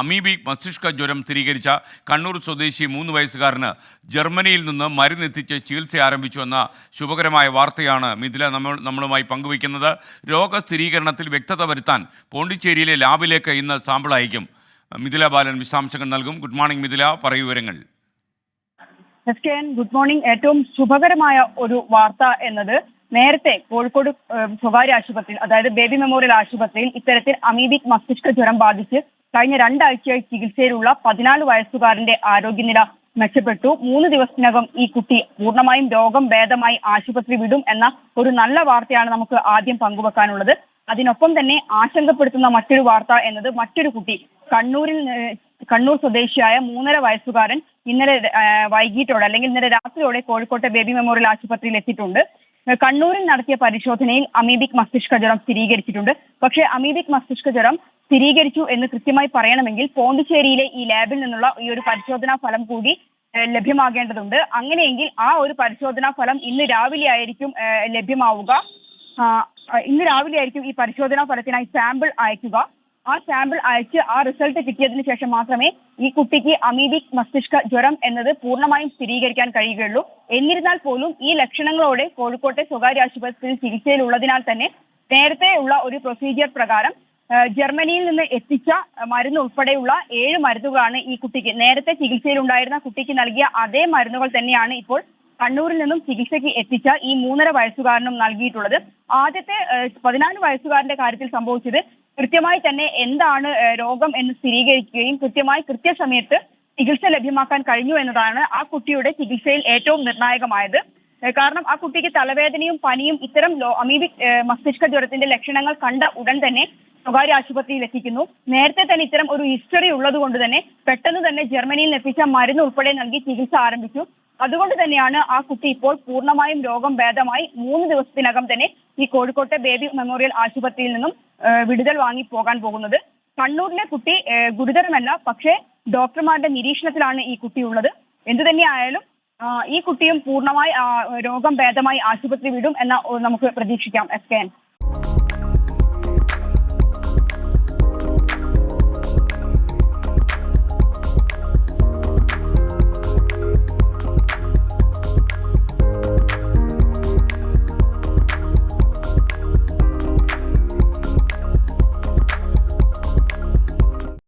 Amoebic മസ്തിഷ്ക ജ്വരം സ്ഥിരീകരിച്ച കണ്ണൂർ സ്വദേശി 3 വയസ്സുകാരന് ജർമ്മനിയിൽ നിന്ന് മരുന്നെത്തിച്ച് ചികിത്സ ആരംഭിച്ചു എന്ന ശുഭകരമായ വാർത്തയാണ് മിഥില നമ്മളുമായി പങ്കുവയ്ക്കുന്നത്. രോഗസ്ഥിരീകരണത്തിൽ വ്യക്തത വരുത്താൻ പോണ്ടിച്ചേരിയിലെ ലാബിലേക്ക് ഇന്ന് സാമ്പിൾ അയക്കും. മിഥില ബാലൻ വിശദാംശങ്ങൾ നൽകും. ഗുഡ് മോർണിംഗ് മിഥില, പറയൂ വിവരങ്ങൾ. Good morning. ഏറ്റവും ശുഭകരമായ ഒരു വാർത്ത എന്നത് നേരത്തെ കോഴിക്കോട് സ്വകാര്യ ആശുപത്രിയിൽ, അതായത് ബേബി മെമ്മോറിയൽ ആശുപത്രിയിൽ ഇത്തരത്തിൽ അമീബിക് മസ്തിഷ്ക ജ്വരം ബാധിച്ച് കഴിഞ്ഞ 2 ആഴ്ചയായി ചികിത്സയിലുള്ള 14 വയസ്സുകാരന്റെ ആരോഗ്യനില മെച്ചപ്പെട്ടു. 3 ദിവസത്തിനകം ഈ കുട്ടി പൂർണ്ണമായും രോഗം ഭേദമായി ആശുപത്രി വിടും എന്ന ഒരു നല്ല വാർത്തയാണ് നമുക്ക് ആദ്യം പങ്കുവെക്കാനുള്ളത്. അതിനൊപ്പം തന്നെ ആശങ്കപ്പെടുത്തുന്ന മറ്റൊരു വാർത്ത എന്നത് മറ്റൊരു കുട്ടി കണ്ണൂർ സ്വദേശിയായ 3.5 വയസ്സുകാരൻ ഇന്നലെ വൈകിട്ടോടെ അല്ലെങ്കിൽ ഇന്നലെ രാത്രിയോടെ കോഴിക്കോട്ടെ ബേബി മെമ്മോറിയൽ ആശുപത്രിയിൽ എത്തിയിട്ടുണ്ട്. കണ്ണൂരിൽ നടത്തിയ പരിശോധനയിൽ അമീബിക് മസ്തിഷ്ക ജ്വരം സ്ഥിരീകരിച്ചിട്ടുണ്ട്. പക്ഷേ അമീബിക് മസ്തിഷ്ക ജ്വരം സ്ഥിരീകരിച്ചു എന്ന് കൃത്യമായി പറയണമെങ്കിൽ പോണ്ടിച്ചേരിയിലെ ഈ ലാബിൽ നിന്നുള്ള ഈ ഒരു പരിശോധനാ ഫലം കൂടി ലഭ്യമാകേണ്ടതുണ്ട്. അങ്ങനെയെങ്കിൽ ആ ഒരു പരിശോധനാ ഫലം ഇന്ന് രാവിലെ ആയിരിക്കും ലഭ്യമാവുക. ഇന്ന് രാവിലെ ആയിരിക്കും ഈ പരിശോധനാ ഫലത്തിനായി സാമ്പിൾ അയക്കുക. ആ സാമ്പിൾ അയച്ച് ആ റിസൾട്ട് കിട്ടിയതിനു ശേഷം മാത്രമേ ഈ കുട്ടിക്ക് അമീബിക് മസ്തിഷ്ക ജ്വരം എന്നത് പൂർണ്ണമായും സ്ഥിരീകരിക്കാൻ കഴിയുകയുള്ളൂ. എന്നിരുന്നാൽ പോലും ഈ ലക്ഷണങ്ങളോടെ കോഴിക്കോട്ടെ സ്വകാര്യ ആശുപത്രിയിൽ ചികിത്സയിലുള്ളതിനാൽ തന്നെ നേരത്തെ ഉള്ള ഒരു പ്രൊസീജിയർ പ്രകാരം ജർമ്മനിയിൽ നിന്ന് എത്തിച്ച മരുന്ന് ഉൾപ്പെടെയുള്ള 7 മരുന്നുകളാണ് ഈ കുട്ടിക്ക്, നേരത്തെ ചികിത്സയിലുണ്ടായിരുന്ന കുട്ടിക്ക് നൽകിയ അതേ മരുന്നുകൾ തന്നെയാണ് ഇപ്പോൾ കണ്ണൂരിൽ നിന്നും ചികിത്സയ്ക്ക് എത്തിച്ച ഈ 3.5 വയസ്സുകാരനും നൽകിയിട്ടുള്ളത്. ആദ്യത്തെ 14 വയസ്സുകാരന്റെ കാര്യത്തിൽ സംഭവിച്ചത് കൃത്യമായി തന്നെ എന്താണ് രോഗം എന്ന് സ്ഥിരീകരിക്കുകയും കൃത്യസമയത്ത് ചികിത്സ ലഭ്യമാക്കാൻ കഴിഞ്ഞു എന്നതാണ് ആ കുട്ടിയുടെ ചികിത്സയിൽ ഏറ്റവും നിർണായകമായത്. കാരണം ആ കുട്ടിക്ക് തലവേദനയും പനിയും ഇത്തരം അമീബിക് മസ്തിഷ്ക ജ്വരത്തിന്റെ ലക്ഷണങ്ങൾ കണ്ട ഉടൻ തന്നെ സ്വകാര്യ ആശുപത്രിയിൽ എത്തിക്കുന്നു. നേരത്തെ തന്നെ ഇത്തരം ഒരു ഹിസ്റ്ററി ഉള്ളത് കൊണ്ട് തന്നെ പെട്ടെന്ന് തന്നെ ജർമ്മനിയിൽ എത്തിച്ച മരുന്ന് ഉൾപ്പെടെ നൽകി ചികിത്സ ആരംഭിച്ചു. അതുകൊണ്ട് തന്നെയാണ് ആ കുട്ടി ഇപ്പോൾ പൂർണ്ണമായും രോഗം ഭേദമായി 3 ദിവസത്തിനകം തന്നെ ഈ കോഴിക്കോട്ടെ ബേബി മെമ്മോറിയൽ ആശുപത്രിയിൽ നിന്നും വിടുതൽ വാങ്ങി പോകാൻ പോകുന്നത്. കണ്ണൂരിലെ കുട്ടി ഗുരുതരമല്ല, പക്ഷേ ഡോക്ടർമാരുടെ നിരീക്ഷണത്തിലാണ് ഈ കുട്ടി ഉള്ളത്. എന്തു തന്നെയായാലും ഈ കുട്ടിയും പൂർണ്ണമായി രോഗം ഭേദമായി ആശുപത്രി വിടും എന്ന നമുക്ക് പ്രതീക്ഷിക്കാം. SKN.